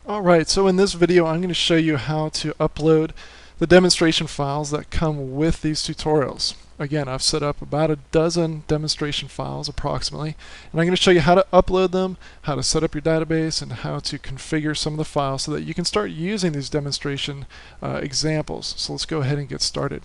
Alright, so in this video I'm going to show you how to upload the demonstration files that come with these tutorials. Again, I've set up about a dozen demonstration files approximately, and I'm going to show you how to upload them, how to set up your database, and how to configure some of the files so that you can start using these demonstration examples. So let's go ahead and get started.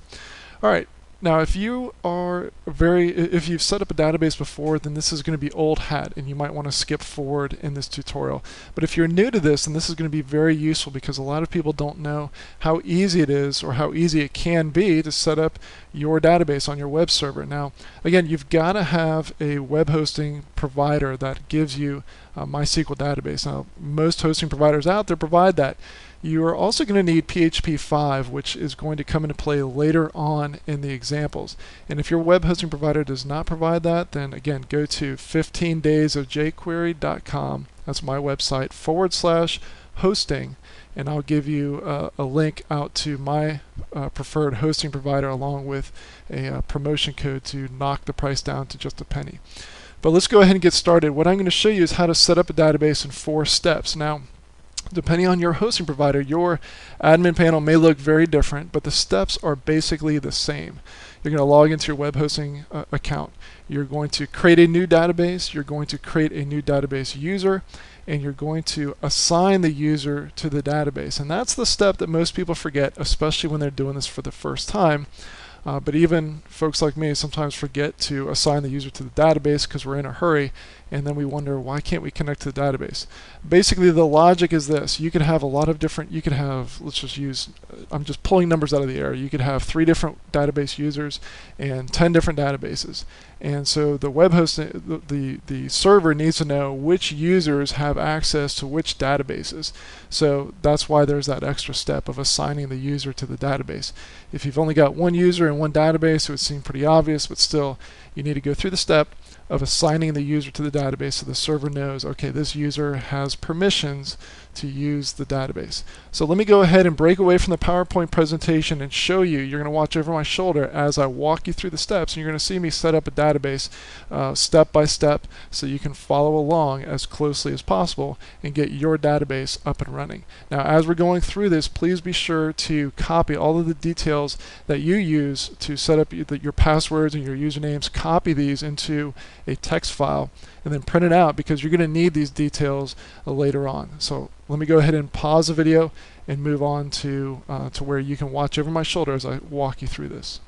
Alright, now if you've set up a database before, then this is going to be old hat and you might want to skip forward in this tutorial. But if you're new to this, then this is going to be very useful because a lot of people don't know how easy it is or how easy it can be to set up your database on your web server. Now again, you've got to have a web hosting provider that gives you a MySQL database. Now most hosting providers out there provide that. You are also going to need PHP 5, which is going to come into play later on in the examples. And if your web hosting provider does not provide that, then again, go to 15daysofjQuery.com. That's my website /hosting, and I'll give you a link out to my preferred hosting provider along with a promotion code to knock the price down to just a penny. But let's go ahead and get started. What I'm going to show you is how to set up a database in 4 steps. Now, depending on your hosting provider, your admin panel may look very different, but the steps are basically the same. You're going to log into your web hosting account. You're going to create a new database. You're going to create a new database user, and you're going to assign the user to the database. And that's the step that most people forget, especially when they're doing this for the first time. But even folks like me sometimes forget to assign the user to the database because we're in a hurry, and then we wonder, why can't we connect to the database? Basically, the logic is this. You could have a lot of different, let's just use, I'm just pulling numbers out of the air. You could have 3 different database users and 10 different databases. And so the web hosting, the server needs to know which users have access to which databases. So that's why there's that extra step of assigning the user to the database. If you've only got one user and one database, it would seem pretty obvious, but still, you need to go through the step of assigning the user to the database so the server knows, okay, this user has permissions to use the database. So let me go ahead and break away from the PowerPoint presentation and show you. You're going to watch over my shoulder as I walk you through the steps, and you're going to see me set up a database step by step so you can follow along as closely as possible and get your database up and running. Now as we're going through this, please be sure to copy all of the details that you use to set up your passwords and your usernames. Copy these into a text file and then print it out because you're going to need these details later on. So let me go ahead and pause the video and move on to where you can watch over my shoulder as I walk you through this.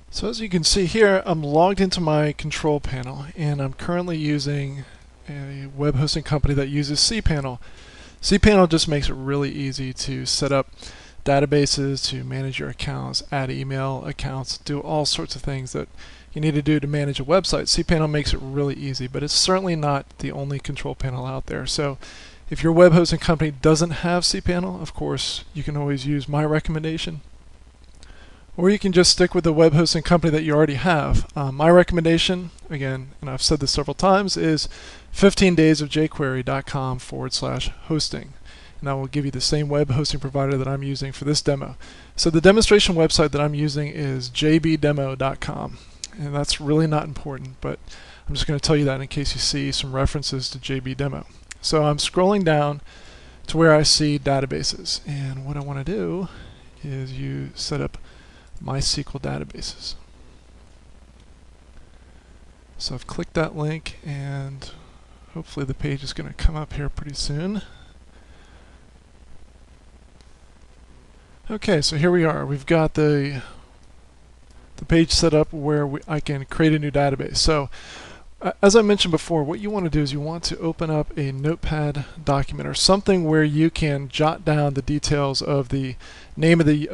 So as you can see here, I'm logged into my control panel, and I'm currently using a web hosting company that uses cPanel. cPanel just makes it really easy to set up databases, to manage your accounts, add email accounts, do all sorts of things that you need to do to manage a website. cPanel makes it really easy, but it's certainly not the only control panel out there. So if your web hosting company doesn't have cPanel, of course, you can always use my recommendation. Or you can just stick with the web hosting company that you already have. My recommendation, again, and I've said this several times, is 15daysofjQuery.com /hosting. And that will give you the same web hosting provider that I'm using for this demo. So the demonstration website that I'm using is jbdemo.com. And that's really not important, but I'm just going to tell you that in case you see some references to JB Demo. So I'm scrolling down to where I see databases, and what I want to do is you set up MySQL databases. So I've clicked that link, and hopefully the page is going to come up here pretty soon. Okay, so here we are. We've got the page set up where I can create a new database. So as I mentioned before, what you want to do is you want to open up a notepad document or something where you can jot down the details of the name of the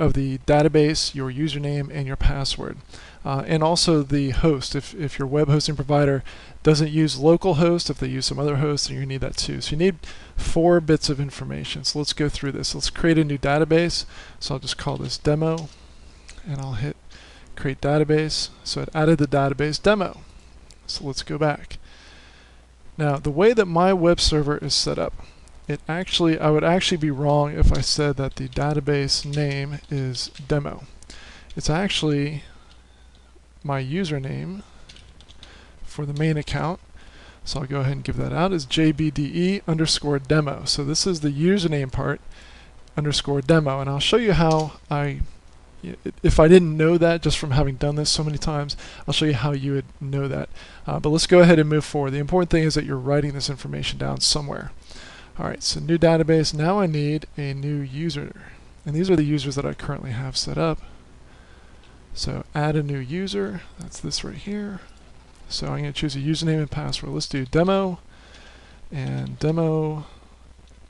database, your username, and your password. And also the host. If your web hosting provider doesn't use localhost, if they use some other host, then you need that too. So you need 4 bits of information. So let's go through this. Let's create a new database. So I'll just call this demo, and I'll hit create database. So it added the database demo. So let's go back. Now the way that my web server is set up, I would actually be wrong if I said that the database name is demo. It's actually my username for the main account. So I'll go ahead and give that out as JBDE_demo. So this is the username part _demo, and I'll show you how if I didn't know that just from having done this so many times, I'll show you how you would know that. But let's go ahead and move forward. The important thing is that you're writing this information down somewhere. Alright, so new database. Now I need a new user. And these are the users that I currently have set up. So add a new user. That's this right here. So I'm going to choose a username and password. Let's do demo and demo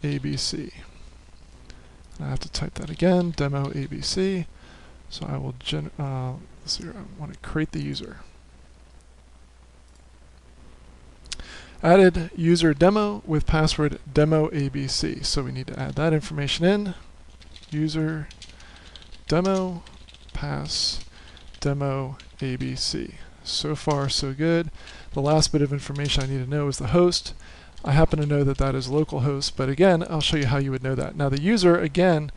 ABC. And I have to type that again, demo ABC. So I will let's see here, I want to create the user. Added user demo with password demo ABC. So we need to add that information in. User demo pass demo ABC. So far so good. The last bit of information I need to know is the host. I happen to know that that is localhost, but again, I'll show you how you would know that. Now the user, again,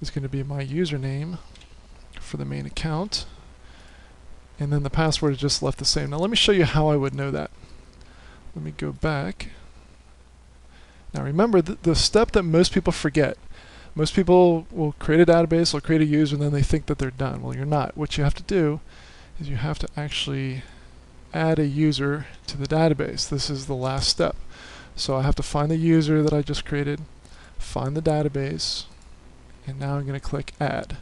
is going to be my username for the main account, and then the password is just left the same. Now let me show you how I would know that. Let me go back. Now remember the step that most people forget. Most people will create a database, they'll create a user, and then they think that they're done. Well, you're not. What you have to do is you have to actually add a user to the database. This is the last step. So I have to find the user that I just created, find the database, and now I'm going to click add.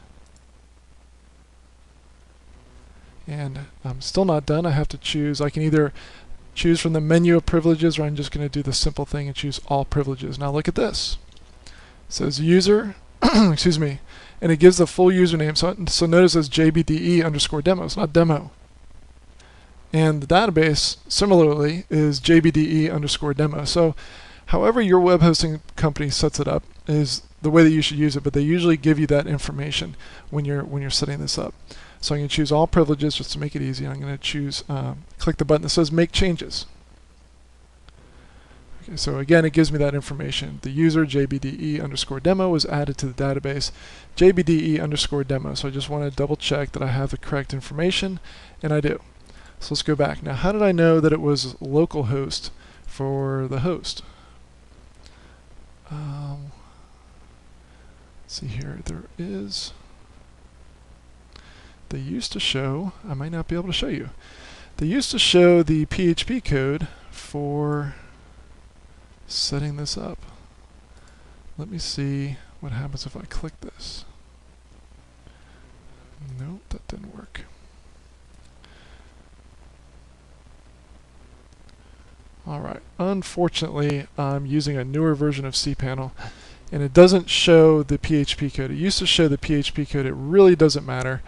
And I'm still not done. I have to choose. I can either choose from the menu of privileges, or I'm just going to do the simple thing and choose all privileges. Now look at this. It says user, excuse me, and it gives the full username. So notice it says JBDE_demo. It's not demo. And the database, similarly, is JBDE_demo. So however your web hosting company sets it up is the way that you should use it, but they usually give you that information when you're setting this up. So I'm going to choose all privileges just to make it easy. I'm going to choose, click the button that says make changes. Okay, so again, it gives me that information. The user JBDE_demo was added to the database, JBDE_demo. So I just want to double check that I have the correct information, and I do. So let's go back. Now, how did I know that it was localhost for the host? Let's see here. There is. They used to show. I might not be able to show you. They used to show the PHP code for setting this up. Let me see what happens if I click this. Nope, that didn't work. Alright, unfortunately I'm using a newer version of cPanel and it doesn't show the PHP code. It used to show the PHP code. It really doesn't matter.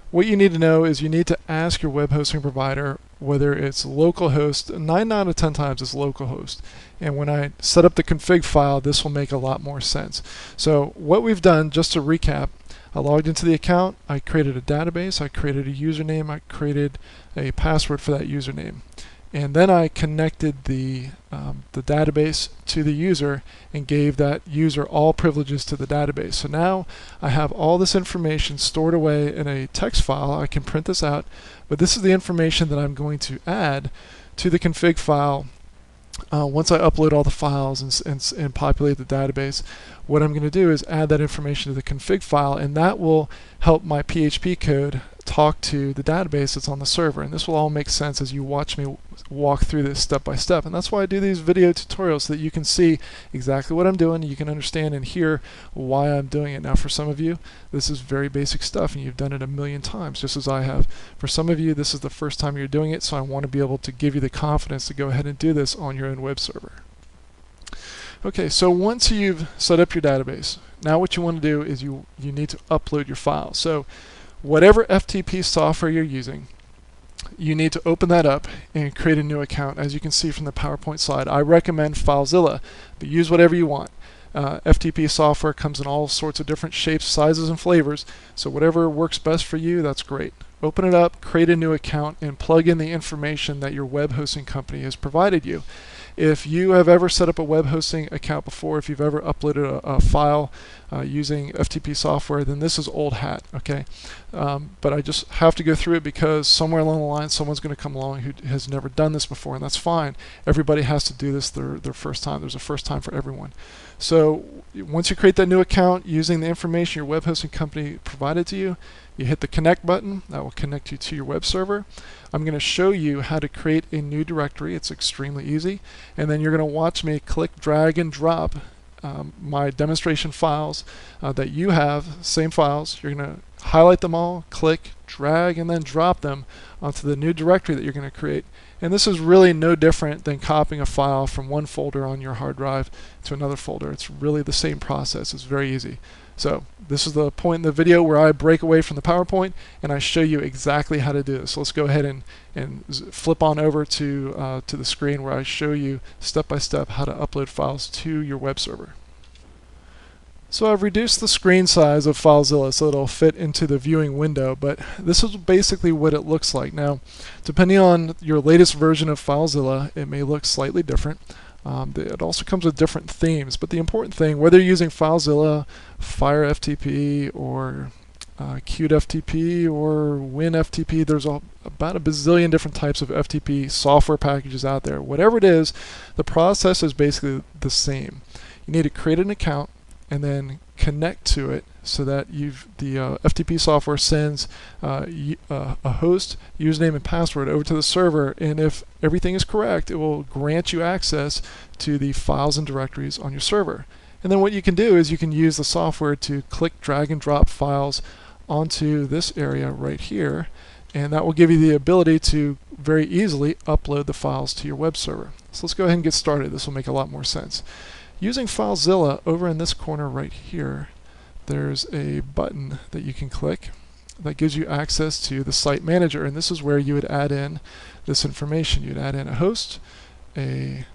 What you need to know is you need to ask your web hosting provider whether it's localhost. 9 out of 10 times it's localhost. And when I set up the config file, this will make a lot more sense. So what we've done, just to recap, I logged into the account, I created a database, I created a username, I created a password for that username. And then I connected the database to the user and gave that user all privileges to the database. So now I have all this information stored away in a text file. I can print this out, but this is the information that I'm going to add to the config file once I upload all the files and populate the database. What I'm going to do is add that information to the config file, and that will help my PHP code talk to the database that's on the server. And this will all make sense as you watch me walk through this step by step. And that's why I do these video tutorials, so that you can see exactly what I'm doing, you can understand and hear why I'm doing it. Now for some of you, this is very basic stuff and you've done it a million times, just as I have. For some of you, this is the first time you're doing it, so I want to be able to give you the confidence to go ahead and do this on your own web server. Okay, so once you've set up your database, now what you want to do is you need to upload your file. So whatever FTP software you're using, you need to open that up and create a new account. As you can see from the PowerPoint slide, I recommend FileZilla, but use whatever you want. FTP software comes in all sorts of different shapes, sizes, and flavors, so whatever works best for you, that's great. Open it up, create a new account, and plug in the information that your web hosting company has provided you. If you have ever set up a web hosting account before, if you've ever uploaded a file using FTP software, then this is old hat, okay? but I just have to go through it because somewhere along the line someone's going to come along who has never done this before, and that's fine. Everybody has to do this their first time. There's a first time for everyone. So once you create that new account using the information your web hosting company provided to you, you hit the connect button. That will connect you to your web server. I'm going to show you how to create a new directory. It's extremely easy, and then you're going to watch me click, drag, and drop my demonstration files that you have, same files. You're going to highlight them all, click, drag, and then drop them onto the new directory that you're going to create. And this is really no different than copying a file from one folder on your hard drive to another folder. It's really the same process. It's very easy. So this is the point in the video where I break away from the PowerPoint and I show you exactly how to do this. So let's go ahead and flip on over to the screen where I show you step by step how to upload files to your web server. So I've reduced the screen size of FileZilla so it'll fit into the viewing window, but this is basically what it looks like. Now, depending on your latest version of FileZilla, it may look slightly different. It also comes with different themes, but the important thing, whether you're using FileZilla, FireFTP, or CuteFTP, or WinFTP, there's about a bazillion different types of FTP software packages out there. Whatever it is, the process is basically the same. You need to create an account and then connect to it so that the FTP software sends a host, username, and password over to the server, and if everything is correct, it will grant you access to the files and directories on your server. And then what you can do is you can use the software to click, drag, and drop files onto this area right here, and that will give you the ability to very easily upload the files to your web server. So let's go ahead and get started. This will make a lot more sense. Using FileZilla, over in this corner right here, there's a button that you can click that gives you access to the site manager, and this is where you would add in this information. You'd add in a host, a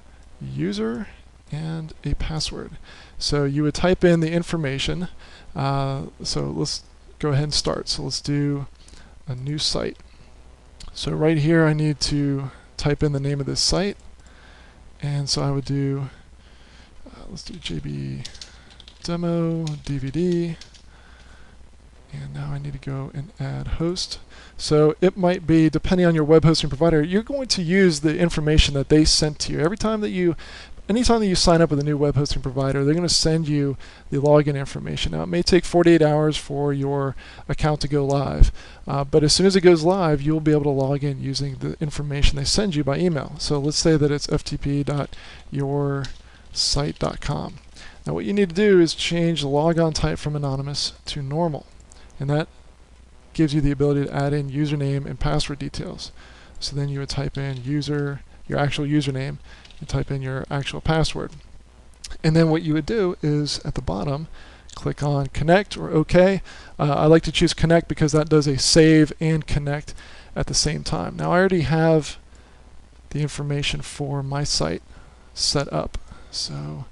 user, and a password. So you would type in the information. So let's go ahead and start. So let's do a new site. So right here I need to type in the name of this site, and so I would do let's do JB demo DVD, and now I need to go and add host. So it might be, depending on your web hosting provider, you're going to use the information that they sent to you. Anytime that you sign up with a new web hosting provider, they're going to send you the login information. Now it may take 48 hours for your account to go live, but as soon as it goes live, you'll be able to log in using the information they send you by email. So let's say that it's ftp.yoursite.com. Now what you need to do is change the logon type from anonymous to normal, and that gives you the ability to add in username and password details. So then you would type in your actual username, and type in your actual password. And then what you would do is at the bottom click on connect or OK. I like to choose connect because that does a save and connect at the same time. Now I already have the information for my site set up, so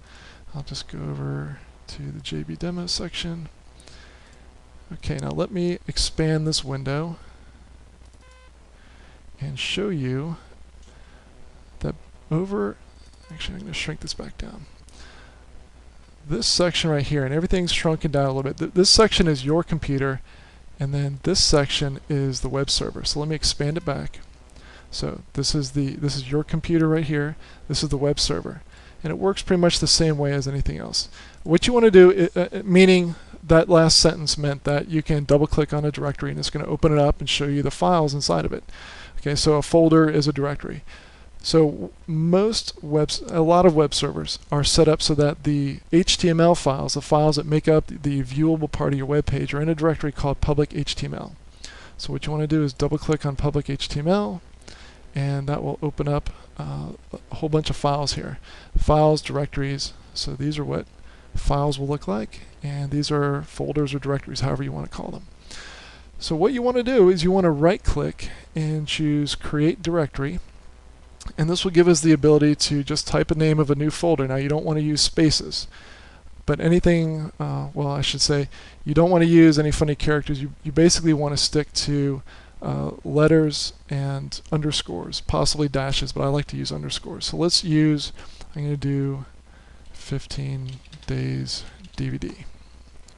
I'll just go over to the JB demo section. Okay, now let me expand this window and show you that actually I'm going to shrink this back down. This section right here, and everything's shrunken down a little bit. This section is your computer, and then this section is the web server. So let me expand it back. So this is your computer right here. This is the web server, and it works pretty much the same way as anything else. What you want to do, meaning that last sentence meant that you can double click on a directory and it's going to open it up and show you the files inside of it. Okay, so a folder is a directory. So a lot of web servers are set up so that the HTML files, the files that make up the viewable part of your web page, are in a directory called public HTML. So what you want to do is double click on public HTML, and that will open up a whole bunch of files here. Files, directories, so these are what files will look like, and these are folders or directories, however you want to call them. So what you want to do is you want to right click and choose create directory, and this will give us the ability to just type a name of a new folder. Now you don't want to use spaces, but anything, well, I should say you don't want to use any funny characters. You basically want to stick to letters and underscores, possibly dashes, but I like to use underscores. So let's use, I'm going to do 15 days DVD.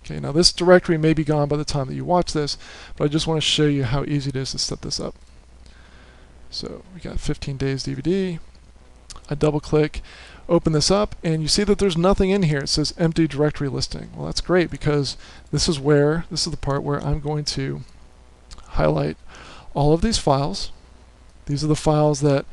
Okay, now this directory may be gone by the time that you watch this, but I just want to show you how easy it is to set this up. So we got 15 days DVD. I double click, open this up, and you see that there's nothing in here. It says empty directory listing. Well, that's great because this is the part where I'm going to highlight all of these files. These are the files that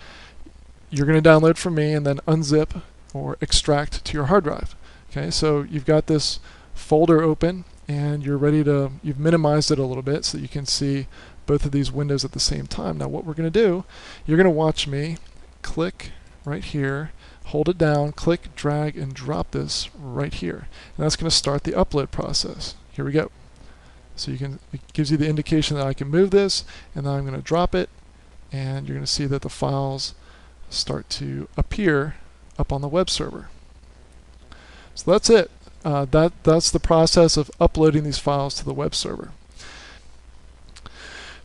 you're going to download from me and then unzip or extract to your hard drive. Okay, so you've got this folder open and you've minimized it a little bit so that you can see both of these windows at the same time. Now what we're going to do, you're going to watch me click right here, hold it down, click, drag, and drop this right here. And that's going to start the upload process. Here we go. So it gives you the indication that I can move this, and then I'm going to drop it, and you're going to see that the files start to appear up on the web server. So that's it. That's the process of uploading these files to the web server.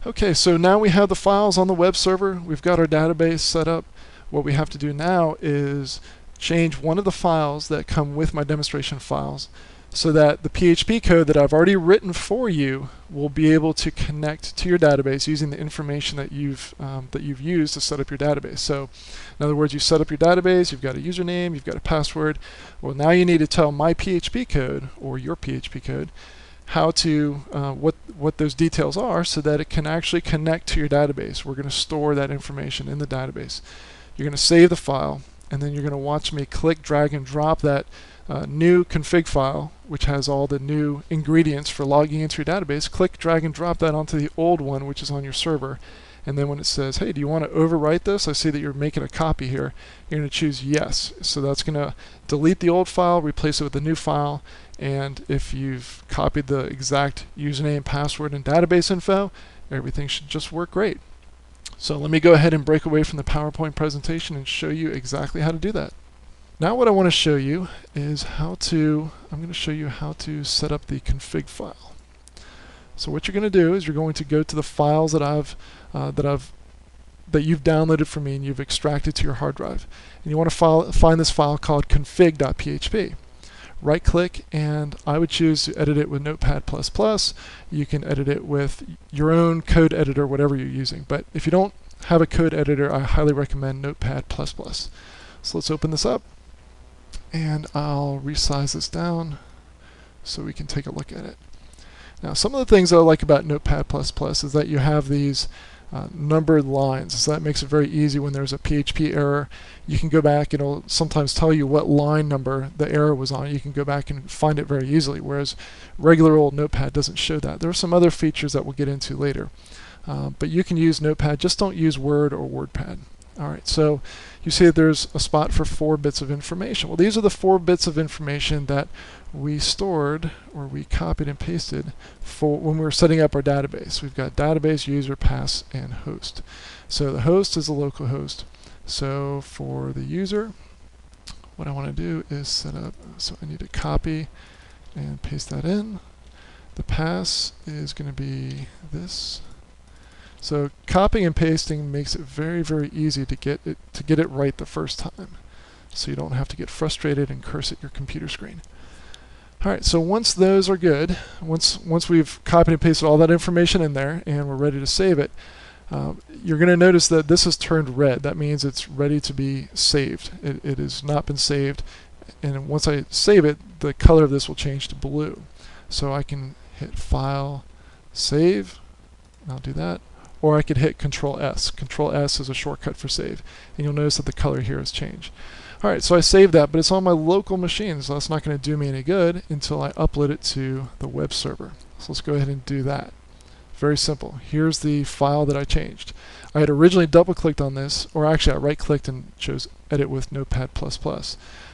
Okay, so now we have the files on the web server. We've got our database set up. What we have to do now is change one of the files that come with my demonstration files so that the PHP code that I've already written for you will be able to connect to your database using the information that you've used to set up your database. So in other words, you set up your database, you've got a username, you've got a password. Well, now you need to tell my PHP code or your PHP code how to what those details are so that it can actually connect to your database. We're going to store that information in the database. You're going to save the file, and then you're going to watch me click, drag, and drop that new config file, which has all the new ingredients for logging into your database. Click, drag, and drop that onto the old one, which is on your server. And then when it says, hey, do you want to overwrite this? I see that you're making a copy here. You're going to choose yes. So that's going to delete the old file, replace it with a new file. And if you've copied the exact username, password, and database info, everything should just work great. So let me go ahead and break away from the PowerPoint presentation and show you exactly how to do that. Now what I want to show you is I'm going to show you how to set up the config file. So what you're going to do is you're going to go to the files that you've downloaded from me and you've extracted to your hard drive. And you want to find this file called config.php. Right click, and I would choose to edit it with Notepad++. You can edit it with your own code editor, whatever you're using. But if you don't have a code editor, I highly recommend Notepad++. So let's open this up, and I'll resize this down so we can take a look at it. Now, some of the things that I like about Notepad++ is that you have these numbered lines, so that makes it very easy when there's a PHP error. You can go back, it'll sometimes tell you what line number the error was on. You can go back and find it very easily, whereas regular old Notepad doesn't show that. There are some other features that we'll get into later. But you can use Notepad, just don't use Word or WordPad. Alright, so you see that there's a spot for 4 bits of information. Well, these are the 4 bits of information that we stored, or we copied and pasted for when we were setting up our database. We've got database, user, pass, and host. So the host is a local host. So for the user, what I want to do is set up, so I need to copy and paste that in. The pass is going to be this. So copying and pasting makes it very, very easy to get it right the first time. So you don't have to get frustrated and curse at your computer screen. Alright, so once those are good, once we've copied and pasted all that information in there and we're ready to save it, you're going to notice that this is turned red. That means it's ready to be saved. It has not been saved, and once I save it, the color of this will change to blue. So I can hit File, Save, and I'll do that. Or I could hit Control S. Control S is a shortcut for save, and you'll notice that the color here has changed. Alright, so I saved that, but it's on my local machine, so that's not going to do me any good until I upload it to the web server. So let's go ahead and do that. Very simple. Here's the file that I changed. I had originally double-clicked on this, or actually I right-clicked and chose Edit with Notepad++.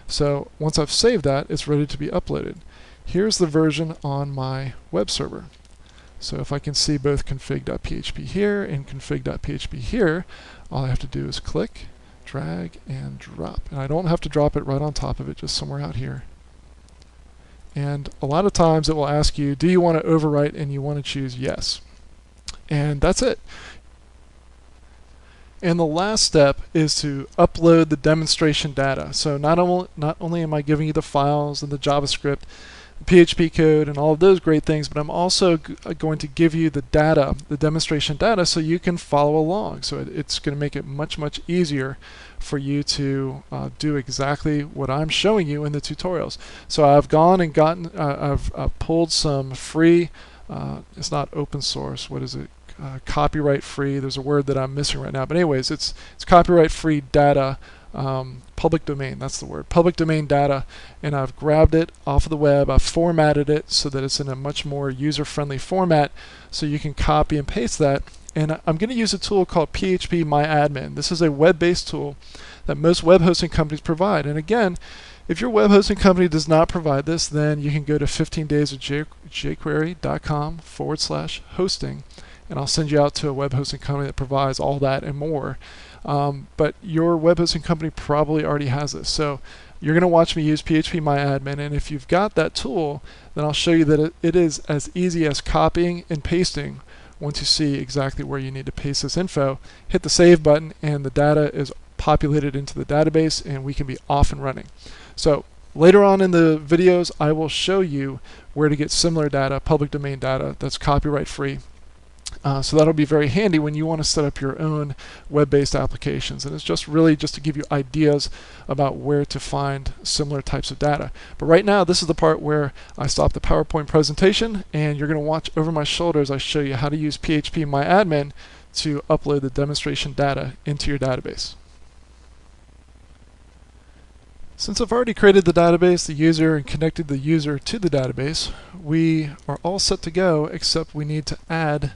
So once I've saved that, it's ready to be uploaded. Here's the version on my web server. So if I can see both config.php here and config.php here, all I have to do is click, drag, and drop. And I don't have to drop it right on top of it, just somewhere out here. And a lot of times it will ask you, do you want to overwrite, and you want to choose yes. And that's it. And the last step is to upload the demonstration data. So not only am I giving you the files and the JavaScript, PHP code and all of those great things, but I'm also going to give you the data, the demonstration data, so you can follow along. So it's going to make it much, much easier for you to do exactly what I'm showing you in the tutorials. So I've gone and gotten, I've pulled some free, it's not open source, what is it? Copyright free. There's a word that I'm missing right now, but anyways, it's copyright free data, public domain, that's the word, public domain data, and I've grabbed it off of the web. I've formatted it so that it's in a much more user-friendly format, so you can copy and paste that. And I'm going to use a tool called PHP MyAdmin. This is a web-based tool that most web hosting companies provide. And again, if your web hosting company does not provide this, then you can go to 15daysofjQuery.com/hosting, and I'll send you out to a web hosting company that provides all that and more. But your web hosting company probably already has this. So you're going to watch me use PHP MyAdmin, and if you've got that tool, then I'll show you that it is as easy as copying and pasting. Once you see exactly where you need to paste this info, hit the save button and the data is populated into the database and we can be off and running. So later on in the videos, I will show you where to get similar data, public domain data that's copyright free. So that'll be very handy when you want to set up your own web-based applications. And it's just really just to give you ideas about where to find similar types of data. But right now, this is the part where I stop the PowerPoint presentation, and you're going to watch over my shoulder as I show you how to use PHP MyAdmin to upload the demonstration data into your database. Since I've already created the database, the user, and connected the user to the database, we are all set to go, except we need to add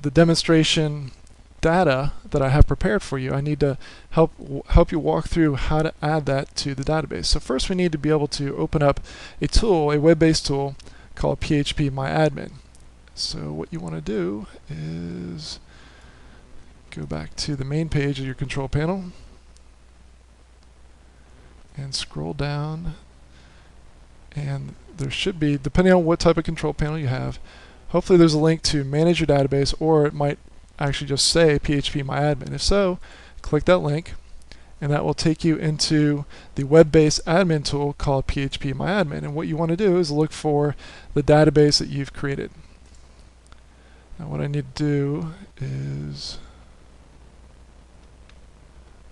the demonstration data that I have prepared for you. I need to help you walk through how to add that to the database. So first we need to be able to open up a tool, a web-based tool called PHP MyAdmin. So what you want to do is go back to the main page of your control panel and scroll down, and there should be, depending on what type of control panel you have, hopefully there's a link to manage your database, or it might actually just say PHP MyAdmin. If so, click that link and that will take you into the web-based admin tool called PHP MyAdmin. And what you want to do is look for the database that you've created. Now what I need to do is,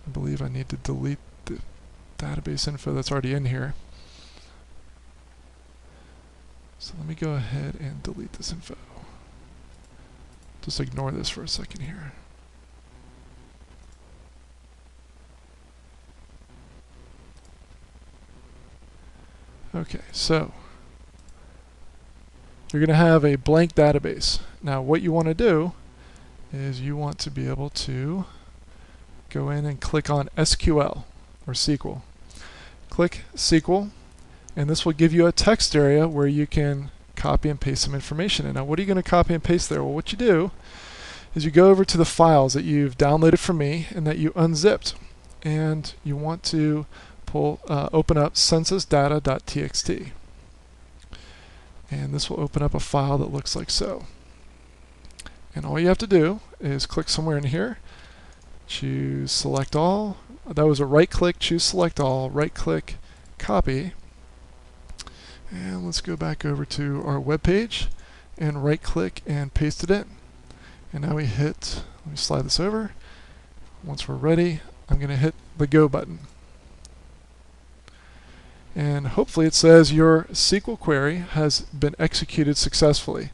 I believe I need to delete the database info that's already in here. So let me go ahead and delete this info. Just ignore this for a second here. Okay, so you're going to have a blank database. Now what you want to do is you want to be able to go in and click on SQL or SQL. Click SQL, and this will give you a text area where you can copy and paste some information in. Now what are you going to copy and paste there? Well, what you do is you go over to the files that you've downloaded from me and that you unzipped, and you want to open up censusdata.txt, and this will open up a file that looks like so. And all you have to do is click somewhere in here, choose select all. That was a right click, choose select all, right click, copy, and let's go back over to our web page and right click and paste it in. And now we hit, let me slide this over. Once we're ready, I'm going to hit the go button. And hopefully it says your SQL query has been executed successfully.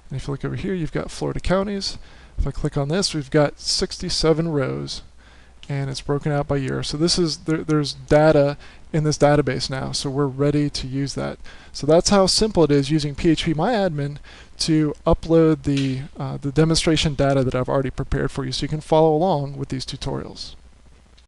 And if you look over here, you've got Florida counties. If I click on this, we've got 67 rows, and it's broken out by year. So this is there's data in this database now, so we're ready to use that. So that's how simple it is using PHP MyAdmin to upload the demonstration data that I've already prepared for you, so you can follow along with these tutorials.